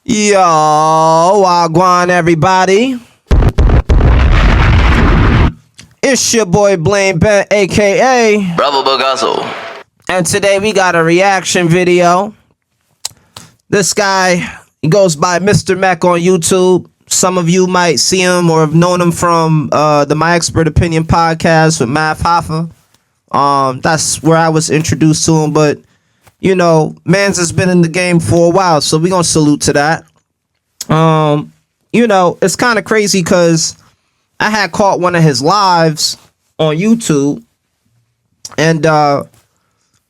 Yo, wagwan everybody. It's your boy Blaine Bent, aka Bravo Bagazo. And today we got a reaction video. This guy, he goes by Mr. Mech on YouTube. Some of you might see him or have known him from the My Expert Opinion podcast with Matt Hoffa. That's where I was introduced to him, but you know, Mans has been in the game for a while, so we're gonna salute to that. You know, it's kind of crazy because I had caught one of his lives on YouTube, and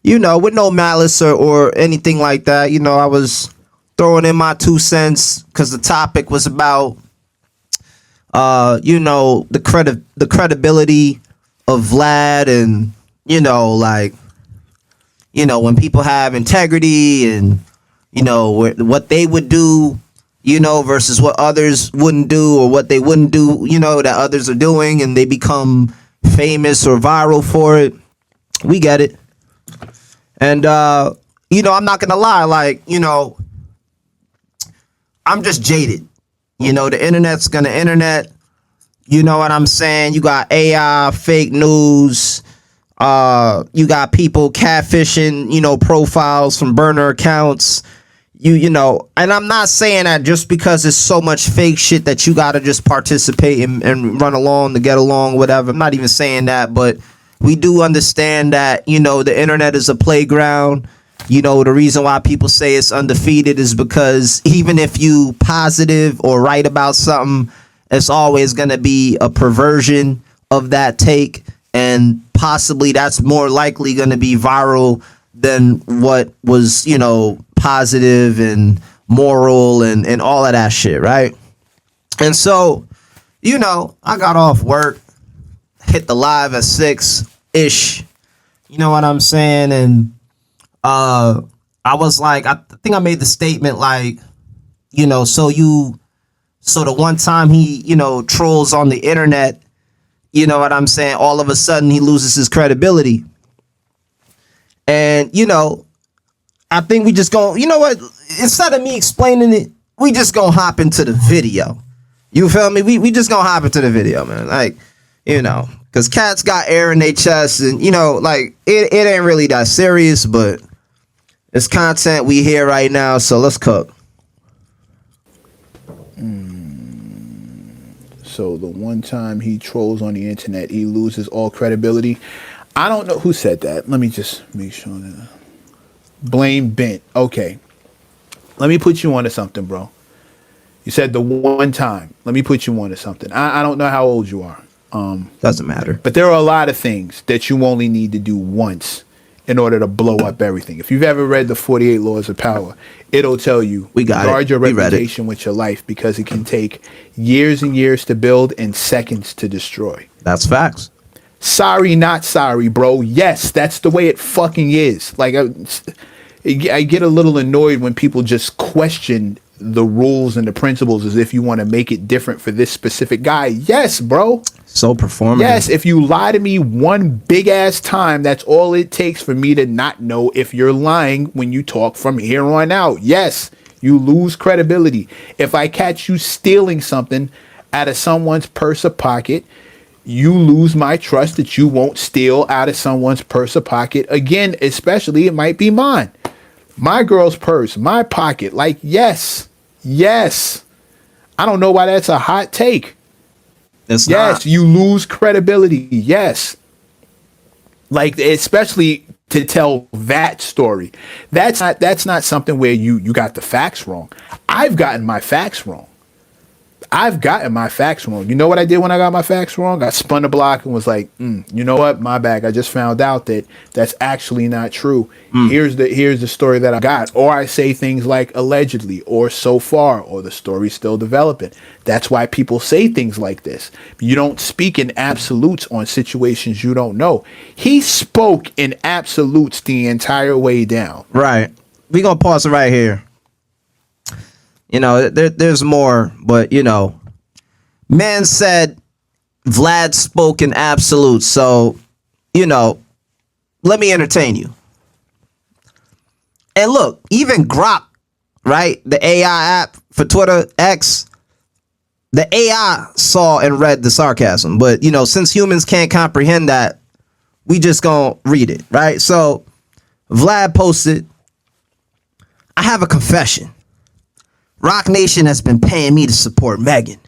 you know, with no malice or anything like that, you know, I was throwing in my 2 cents because the topic was about you know, the credibility of Vlad, and you know, like, you know, when people have integrity and, you know, what they would do, you know, versus what others wouldn't do, or what they wouldn't do, you know, that others are doing, and they become famous or viral for it. We get it. And, you know, I'm not going to lie, like, you know, I'm just jaded. You know, the internet's going to internet. You know what I'm saying? You got AI, fake news. You got people catfishing, you know, profiles from burner accounts. You know, and I'm not saying that just because there's so much fake shit that you gotta just participate and run along to get along, whatever. I'm not even saying that, but we do understand that, you know, the internet is a playground. You know, the reason why people say it's undefeated is because even if you positive or right about something, it's always gonna be a perversion of that take. And possibly that's more likely going to be viral than what was, you know, positive and moral and all of that shit, right? And so, you know, I got off work, hit the live at 6-ish, you know what I'm saying? And I was like, I think I made the statement like, you know, so the one time he, you know, trolls on the internet, you know what I'm saying, all of a sudden he loses his credibility. And, you know, I think we just go, you know what, instead of me explaining it, we just gonna hop into the video. You feel me? We just gonna hop into the video, man. Like, you know, because cats got air in their chest, and, you know, like, it ain't really that serious, but it's content we hear right now, so let's cook. So the one time he trolls on the internet, he loses all credibility. I don't know who said that. Let me just make sure that. Blame Bent. Okay. Let me put you onto something, bro. You said the one time. Let me put you onto something. I don't know how old you are. Doesn't matter. But there are a lot of things that you only need to do once in order to blow up everything. If you've ever read the 48 Laws of Power, it'll tell you guard your reputation with your life, because it can take years and years to build and seconds to destroy. That's facts. Sorry, not sorry, bro. Yes, that's the way it fucking is. Like, I get a little annoyed when people just question the rules and the principles as if you want to make it different for this specific guy. Yes, bro. So performative. Yes, if you lie to me one big ass time, that's all it takes for me to not know if you're lying when you talk from here on out. Yes, you lose credibility. If I catch you stealing something out of someone's purse or pocket, you lose my trust that you won't steal out of someone's purse or pocket again, especially it might be mine. My girl's purse, my pocket. Like, yes. I don't know why that's a hot take. It's yes, not. You lose credibility. Yes. Like, especially to tell that story. That's not something where you got the facts wrong. I've gotten my facts wrong. You know what I did when I got my facts wrong? I spun the block and was like, you know what? My bad. I just found out that that's actually not true. Here's the story that I got. Or I say things like allegedly, or so far, or the story's still developing. That's why people say things like this. You don't speak in absolutes on situations you don't know. He spoke in absolutes the entire way down. Right. We're going to pause it right here. You know, there's more, but, you know, man said Vlad spoke in absolutes. So, you know, let me entertain you. And look, even Grok, right? The AI app for Twitter X, the AI saw and read the sarcasm. But, since humans can't comprehend that, we just gonna read it, right? So Vlad posted, I have a confession. Rock Nation has been paying me to support Megan.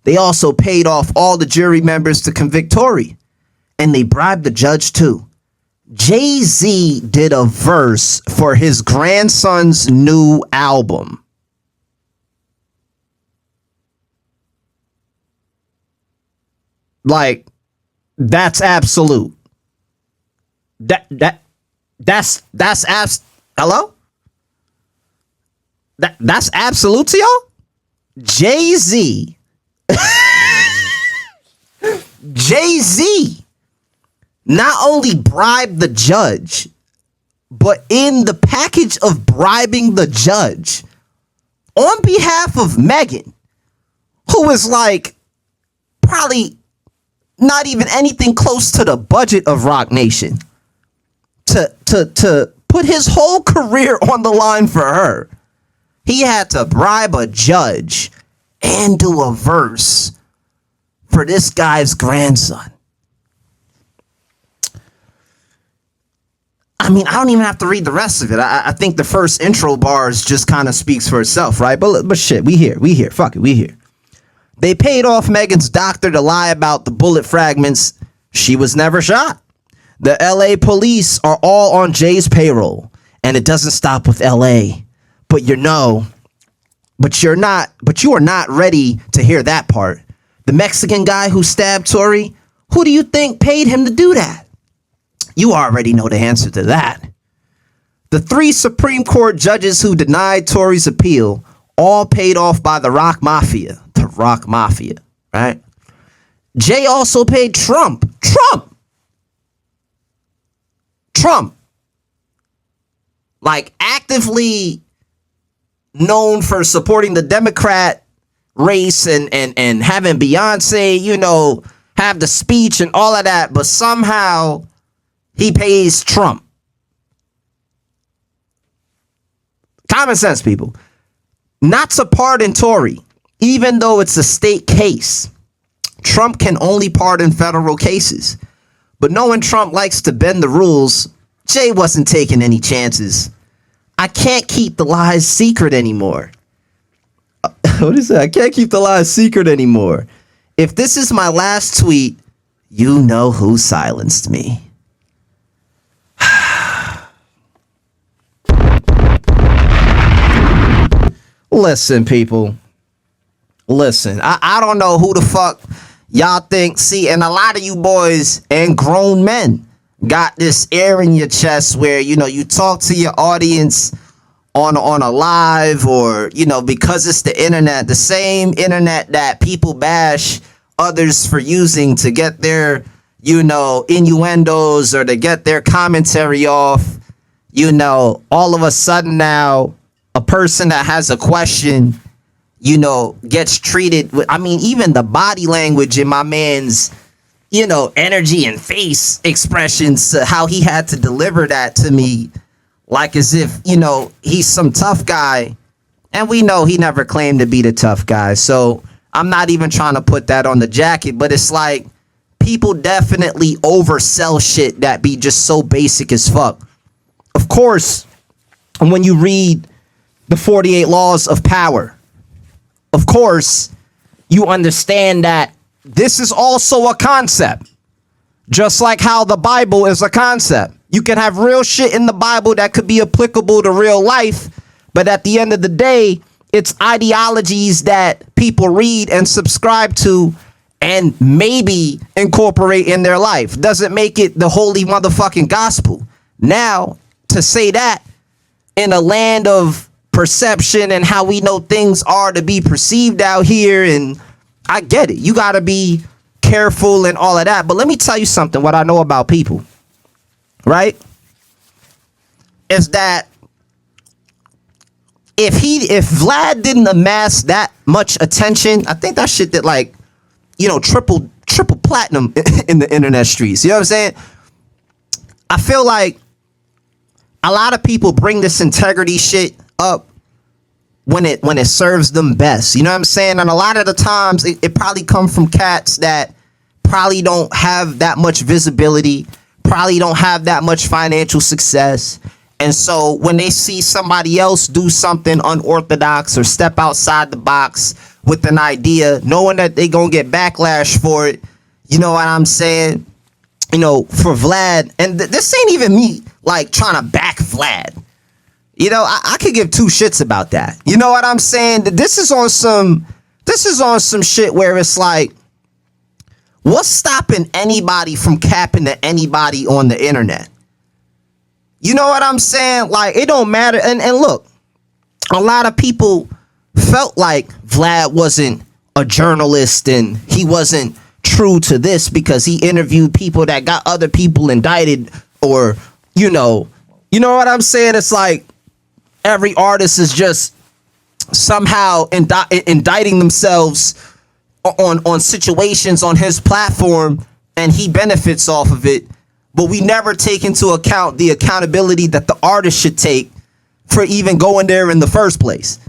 They also paid off all the jury members to convict Tory. And they bribed the judge too. Jay-Z did a verse for his grandson's new album. Like, that's absolute. Hello? That's absolute to y'all? Jay-Z. Jay-Z not only bribed the judge, but in the package of bribing the judge, on behalf of Megan, who is like probably not even anything close to the budget of Rock Nation, to put his whole career on the line for her, he had to bribe a judge and do a verse for this guy's grandson. I mean, I don't even have to read the rest of it. I think the first intro bars just kind of speaks for itself, right? But shit, we here. Fuck it, we here. They paid off Megan's doctor to lie about the bullet fragments. She was never shot. The LA police are all on Jay's payroll, and it doesn't stop with LA. But you are not ready to hear that part. The Mexican guy who stabbed Tory, who do you think paid him to do that? You already know the answer to that. The 3 Supreme Court judges who denied Tory's appeal, all paid off by the Rock Mafia. The Rock Mafia, right? Jay also paid Trump. Like, actively known for supporting the Democrat race and having Beyonce, have the speech and all of that, but somehow he pays Trump. Common sense, people. Not to pardon Tory, even though it's a state case. Trump can only pardon federal cases. But knowing Trump likes to bend the rules, Jay wasn't taking any chances. I can't keep the lies secret anymore. What is that? I can't keep the lies secret anymore. If this is my last tweet, you know who silenced me. Listen, people. Listen, I don't know who the fuck y'all think. See, and a lot of you boys and grown men got this air in your chest where, you talk to your audience on a live or, because it's the internet, the same internet that people bash others for using to get their, innuendos or to get their commentary off. All of a sudden now, a person that has a question, gets treated with, even the body language in my man's, energy and face expressions, how he had to deliver that to me, like as if, he's some tough guy. And we know he never claimed to be the tough guy. So I'm not even trying to put that on the jacket, but it's like people definitely oversell shit that be just so basic as fuck. Of course, when you read the 48 laws of power, of course, you understand that this is also a concept. Just like how the Bible is a concept. You can have real shit in the Bible that could be applicable to real life, but at the end of the day, it's ideologies that people read and subscribe to and maybe incorporate in their life. Doesn't make it the holy motherfucking gospel. Now, to say that in a land of perception and how we know things are to be perceived out here, and I get it, you got to be careful and all of that, but let me tell you something, what I know about people, right, is that if Vlad didn't amass that much attention, I think that shit did like, triple platinum in the internet streets. You know what I'm saying? I feel like a lot of people bring this integrity shit up when it serves them best. You know what I'm saying? And a lot of the times it probably come from cats that probably don't have that much visibility, probably don't have that much financial success. And so when they see somebody else do something unorthodox or step outside the box with an idea, knowing that they gonna get backlash for it, you know what I'm saying? You know, for Vlad, and this ain't even me like trying to back Vlad. You know, I could give two shits about that. You know what I'm saying? This is on some shit where it's like, what's stopping anybody from capping to anybody on the internet? You know what I'm saying? Like, it don't matter. And look, a lot of people felt like Vlad wasn't a journalist and he wasn't true to this because he interviewed people that got other people indicted, or, you know what I'm saying? It's like every artist is just somehow indicting themselves on situations on his platform, and he benefits off of it. But we never take into account the accountability that the artist should take for even going there in the first place,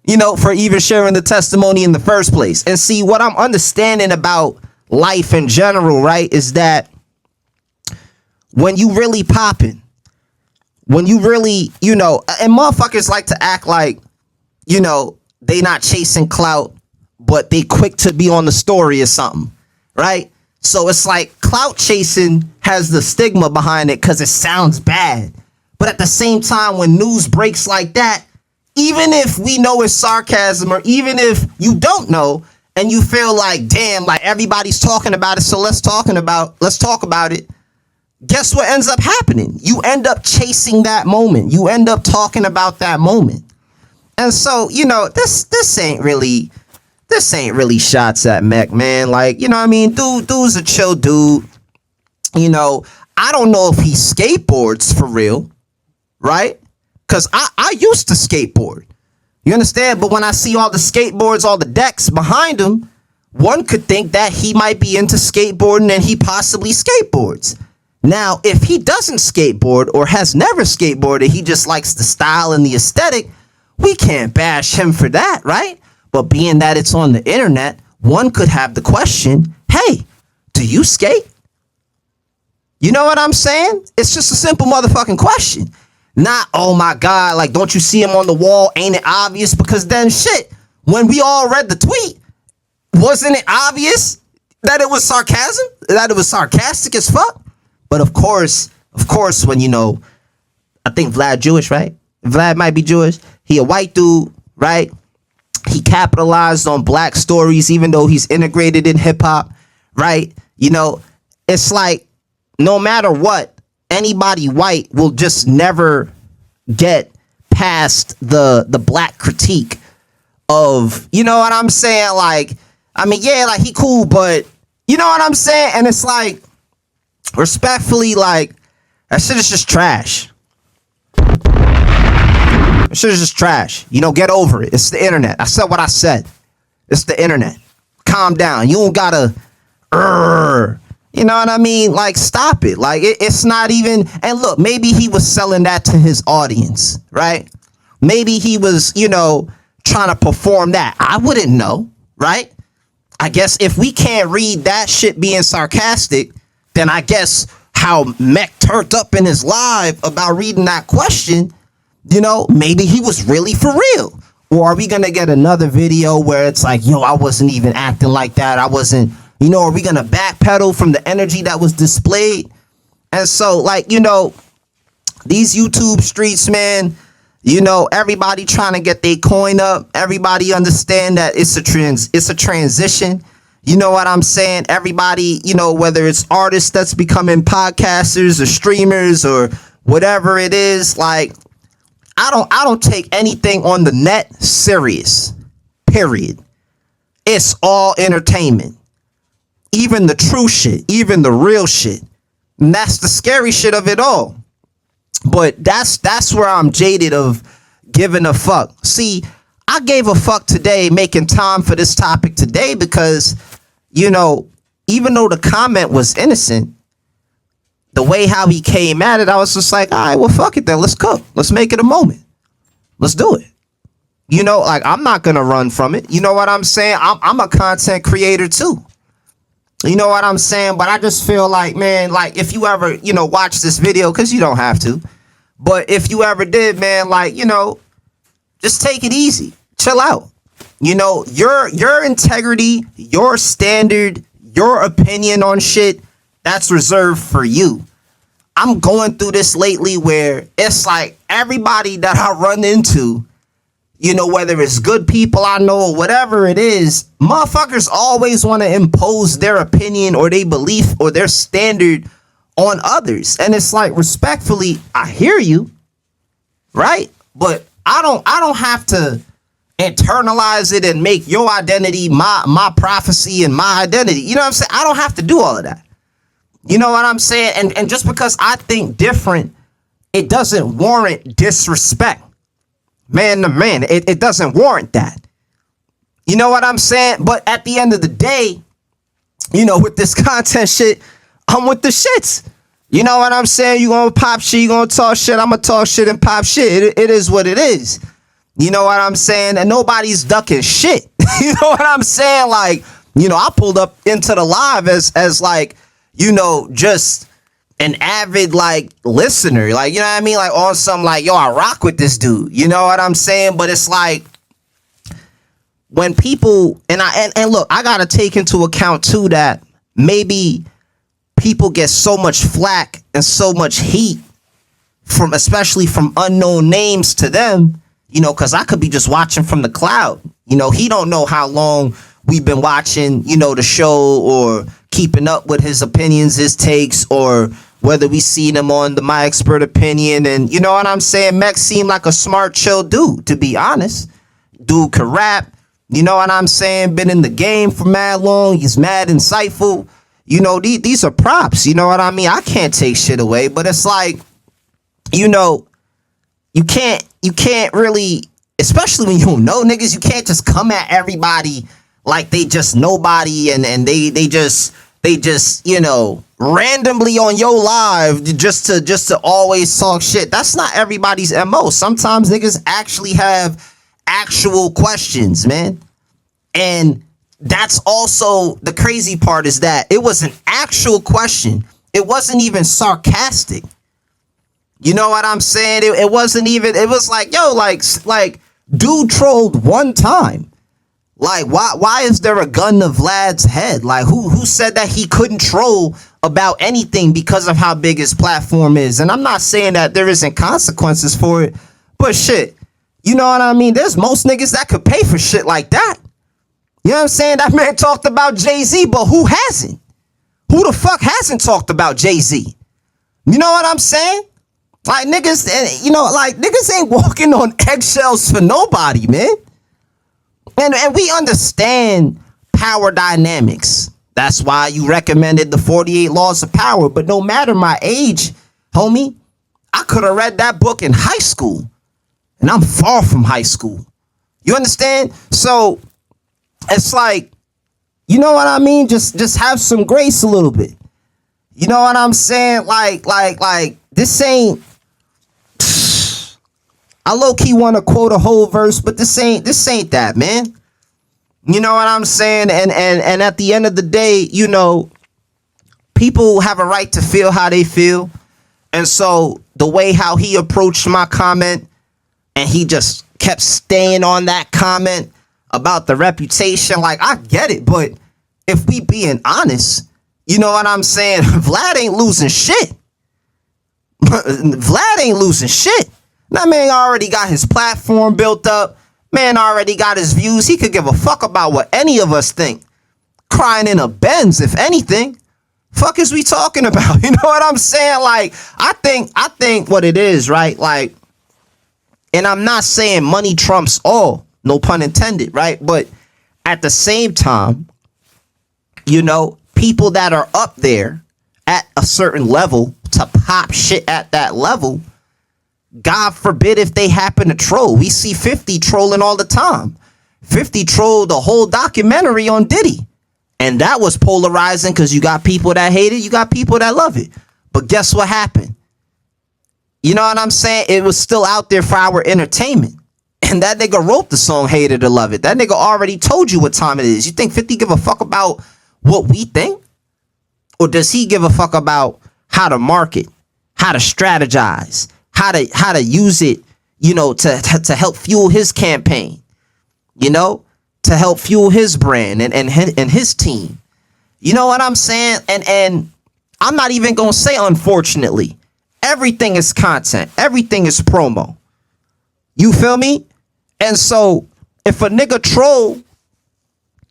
you know, for even sharing the testimony in the first place. And see, what I'm understanding about life in general, right, is that when you really popping, when you really, you know, and motherfuckers like to act like, you know, they not chasing clout, but they quick to be on the story or something, right? So it's like clout chasing has the stigma behind it because it sounds bad. But at the same time, when news breaks like that, even if we know it's sarcasm, or even if you don't know and you feel like, damn, like everybody's talking about it, so let's talk about it. Guess what ends up happening? You end up chasing that moment. You end up talking about that moment. And so, you know, this ain't really shots at Mech, man. Like, you know what I mean? Dude's a chill dude. You know, I don't know if he skateboards for real, right? Because I used to skateboard. You understand? But when I see all the skateboards, all the decks behind him, one could think that he might be into skateboarding and he possibly skateboards. Now, if he doesn't skateboard or has never skateboarded, he just likes the style and the aesthetic, we can't bash him for that, right? But being that it's on the internet, one could have the question, hey, do you skate? You know what I'm saying? It's just a simple motherfucking question. Not, oh my God, like, don't you see him on the wall? Ain't it obvious? Because then shit, when we all read the tweet, wasn't it obvious that it was sarcasm? That it was sarcastic as fuck? But of course, when, you know, I think Vlad Jewish, right? Vlad might be Jewish. He a white dude, right? He capitalized on black stories, even though he's integrated in hip hop, right? You know, it's like no matter what, anybody white will just never get past the black critique of, you know what I'm saying? Like, I mean, yeah, like he cool, but you know what I'm saying? And it's like, respectfully, like, that shit is just trash. That shit is just trash. You know, get over it. It's the internet. I said what I said. It's the internet. Calm down. You don't gotta, you know what I mean? Like, stop it. Like, it's not even, and look, maybe he was selling that to his audience, right? Maybe he was, you know, trying to perform that. I wouldn't know, right? I guess if we can't read that shit being sarcastic, then I guess how Mech turned up in his live about reading that question, you know, maybe he was really for real. Or are we going to get another video where it's like, yo, I wasn't even acting like that. I wasn't, you know, are we going to backpedal from the energy that was displayed? And so, like, you know, these YouTube streets, man, you know, everybody trying to get their coin up. Everybody understand that it's a transition. You know what I'm saying? Everybody, you know, whether it's artists that's becoming podcasters or streamers or whatever it is, like, I don't take anything on the net serious. Period. It's all entertainment. Even the true shit, even the real shit. And that's the scary shit of it all. But that's where I'm jaded of giving a fuck. See, I gave a fuck today, making time for this topic today, because, you know, even though the comment was innocent, the way how he came at it, I was just like, all right, well, fuck it then. Let's cook. Let's make it a moment. Let's do it. You know, like, I'm not gonna run from it. You know what I'm saying? I'm a content creator too. You know what I'm saying? But I just feel like, man, like, if you ever, you know, watch this video, because you don't have to, but if you ever did, man, like, you know, just take it easy. Chill out. You know, your integrity, your standard, your opinion on shit, that's reserved for you. I'm going through this lately where it's like everybody that I run into, you know, whether it's good people I know or whatever it is, motherfuckers always want to impose their opinion or their belief or their standard on others. And it's like, respectfully, I hear you, right? But I don't have to internalize it and make your identity my prophecy and my identity. You know what I'm saying? I don't have to do all of that. You know what I'm saying? And just because I think different, it doesn't warrant disrespect. Man to man, it doesn't warrant that. You know what I'm saying? But at the end of the day, you know, with this content shit, I'm with the shits. You know what I'm saying? You gonna pop shit, you gonna talk shit, I'm gonna talk shit and pop shit. It is what it is. You know what I'm saying? And nobody's ducking shit. You know what I'm saying? Like, you know, I pulled up into the live as like, you know, just an avid, like, listener. Like, you know what I mean? Like, on some, like, yo, I rock with this dude. You know what I'm saying? But it's like, when people, and look, I gotta take into account too that maybe people get so much flack and so much heat from, especially from unknown names to them, you know, because I could be just watching from the cloud. You know, he don't know how long we've been watching, you know, the show or keeping up with his opinions, his takes, or whether we seen him on the My Expert Opinion. And you know what I'm saying? Mex seemed like a smart, chill dude, to be honest. Dude could rap. You know what I'm saying? Been in the game for mad long. He's mad insightful. You know, these are props. You know what I mean? I can't take shit away, but it's like, you know, you can't really, especially when you don't know niggas, you can't just come at everybody like they just nobody and they just, you know, randomly on your live just to always talk shit. That's not everybody's MO. Sometimes niggas actually have actual questions, man. And that's also the crazy part, is that it was an actual question. It wasn't even sarcastic. You know what I'm saying? It wasn't even, it was like, yo, like dude trolled one time. Like, why is there a gun to Vlad's head? Like, who said that he couldn't troll about anything because of how big his platform is? And I'm not saying that there isn't consequences for it, but shit, you know what I mean? There's most niggas that could pay for shit like that. You know what I'm saying? That man talked about Jay-Z, but who hasn't? Who the fuck hasn't talked about Jay-Z? You know what I'm saying? Like, niggas, you know, like, niggas ain't walking on eggshells for nobody, man. And we understand power dynamics. That's why you recommended the 48 Laws of Power. But no matter my age, homie, I could have read that book in high school. And I'm far from high school. You understand? So it's like, you know what I mean? Just have some grace a little bit. You know what I'm saying? Like this ain't, I low-key want to quote a whole verse, but this ain't that, man. You know what I'm saying? And at the end of the day, you know, people have a right to feel how they feel. And so the way how he approached my comment, and he just kept staying on that comment about the reputation, like, I get it, but if we being honest, you know what I'm saying? Vlad ain't losing shit. Vlad ain't losing shit. That man already got his platform built up. Man already got his views. He could give a fuck about what any of us think. Crying in a Benz, if anything. Fuck is we talking about? You know what I'm saying? Like, I think what it is, right? Like, and I'm not saying money trumps all, no pun intended, right? But at the same time, you know, people that are up there at a certain level to pop shit at that level, God forbid if they happen to troll. We see 50 trolling all the time. 50 trolled the whole documentary on Diddy. And that was polarizing because you got people that hate it, you got people that love it. But guess what happened? You know what I'm saying? It was still out there for our entertainment. And that nigga wrote the song Hate It or Love It. That nigga already told you what time it is. You think 50 give a fuck about what we think? Or does he give a fuck about how to market, how to strategize, how to use it, you know, to help fuel his campaign, you know, to help fuel his brand and his team? You know what I'm saying? And I'm not even gonna say unfortunately. Everything is content. Everything is promo. You feel me? And so if a nigga troll,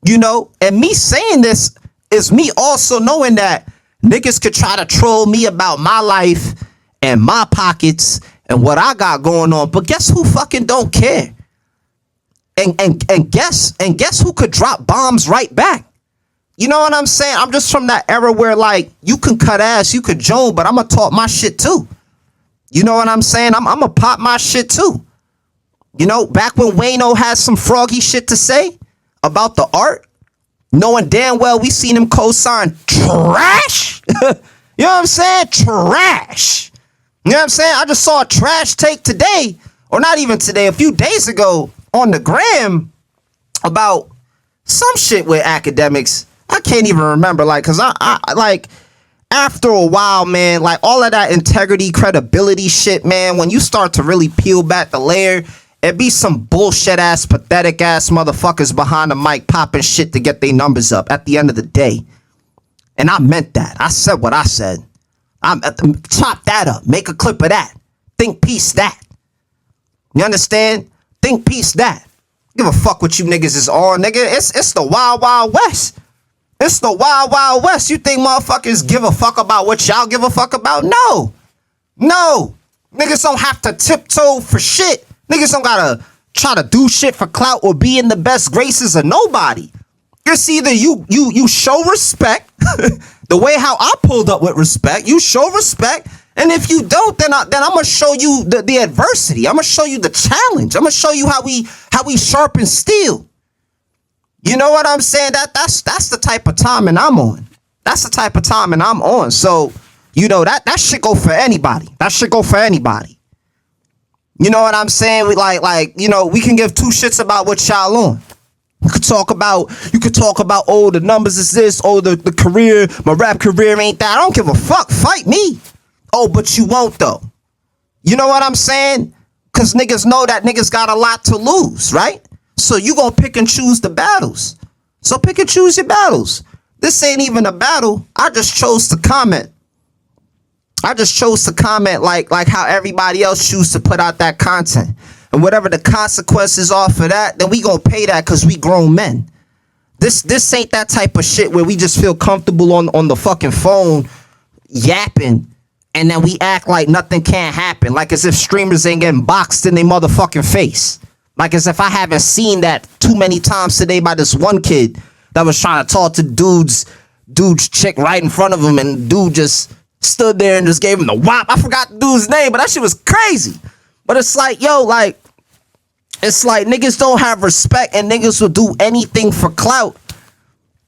you know, and me saying this is me also knowing that niggas could try to troll me about my life and my pockets and what I got going on. But guess who fucking don't care? And guess who could drop bombs right back? You know what I'm saying? I'm just from that era where, like, you can cut ass, you could joan, but I'm gonna talk my shit too. You know what I'm saying? I'm gonna pop my shit too. You know, back when Wayno had some froggy shit to say about the art, knowing damn well we seen him co-sign trash. You know what I'm saying? Trash. You know what I'm saying? I just saw a trash take today, or not even today, a few days ago on the gram about some shit with academics. I can't even remember, like, cause I like, after a while, man, like all of that integrity, credibility shit, man, when you start to really peel back the layer, it be some bullshit ass, pathetic ass motherfuckers behind the mic popping shit to get their numbers up at the end of the day. And I meant that. I said what I said. Chop that up. Make a clip of that. Think piece that. You understand? Think piece that. Give a fuck what you niggas is on, nigga. It's the Wild Wild West. It's the Wild Wild West. You think motherfuckers give a fuck about what y'all give a fuck about? No. No. Niggas don't have to tiptoe for shit. Niggas don't gotta try to do shit for clout or be in the best graces of nobody. It's either you show respect, the way how I pulled up with respect, you show respect, and if you don't, then I'm gonna show you the adversity. I'm gonna show you the challenge. I'm gonna show you how we sharpen steel. You know what I'm saying? That's the type of timing I'm on. That's the type of timing I'm on. So, you know, that shit go for anybody. That shit go for anybody. You know what I'm saying? We like, you know, we can give two shits about what y'all on. You could talk about, oh, the numbers is this, oh, the career, my rap career ain't that. I don't give a fuck. Fight me. Oh, but you won't though. You know what I'm saying? Cause niggas know that niggas got a lot to lose, right? So you gonna pick and choose the battles. So pick and choose your battles. This ain't even a battle. I just chose to comment. I just chose to comment like how everybody else choose to put out that content. And whatever the consequences are for that, then we gonna pay that because we grown men. This ain't that type of shit where we just feel comfortable on the fucking phone yapping and then we act like nothing can't happen. Like as if streamers ain't getting boxed in their motherfucking face. Like as if I haven't seen that too many times today by this one kid that was trying to talk to dude's chick right in front of him, and dude just stood there and just gave him the whop. I forgot the dude's name, but that shit was crazy. But it's like, yo, like, it's like niggas don't have respect and niggas will do anything for clout.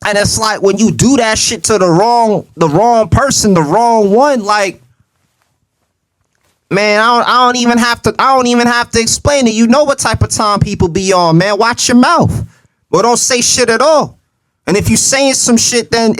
And it's like when you do that shit to the wrong person, the wrong one, like, man, I don't even have to explain it. You know what type of time people be on, man. Watch your mouth. Or don't say shit at all. And if you saying some shit, then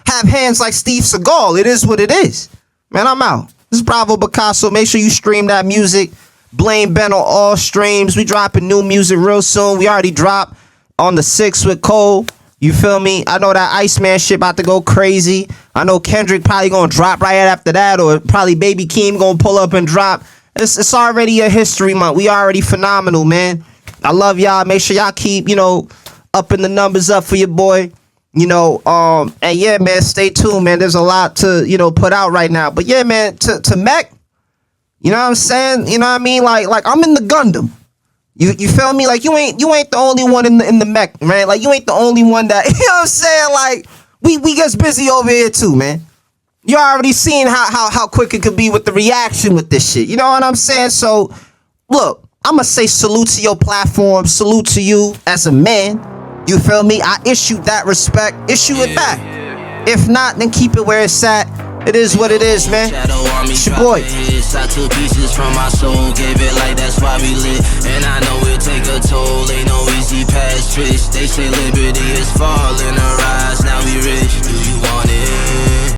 have hands like Steve Seagal. It is what it is. Man, I'm out. This is Bravo Picasso. Make sure you stream that music. Blame Ben on all streams. We dropping new music real soon. We already dropped on the 6th with Cole. You feel me? I know that Iceman shit about to go crazy. I know Kendrick probably gonna drop right after that, or probably Baby Keem gonna pull up and drop. It's already a history month. We already phenomenal, man. I love y'all. Make sure y'all keep, you know, upping the numbers up for your boy. You know, and yeah, man, stay tuned, man. There's a lot to, you know, put out right now. But yeah, man, to Mech, you know what I'm saying? You know what I mean? Like I'm in the Gundam. You feel me? Like you ain't the only one in the mech, man. Like you ain't the only one that, you know what I'm saying? Like we gets busy over here too, man. You already seen how quick it could be with the reaction with this shit. You know what I'm saying? So look, I'ma say salute to your platform, salute to you as a man. You feel me? I issue that respect, issue it back. If not, then keep it where it's at. It is what it is, man. It's your boy. I took pieces from my soul, gave it like that's why we lit. And I know it take a toll, ain't no easy pass twist. They say liberty is falling.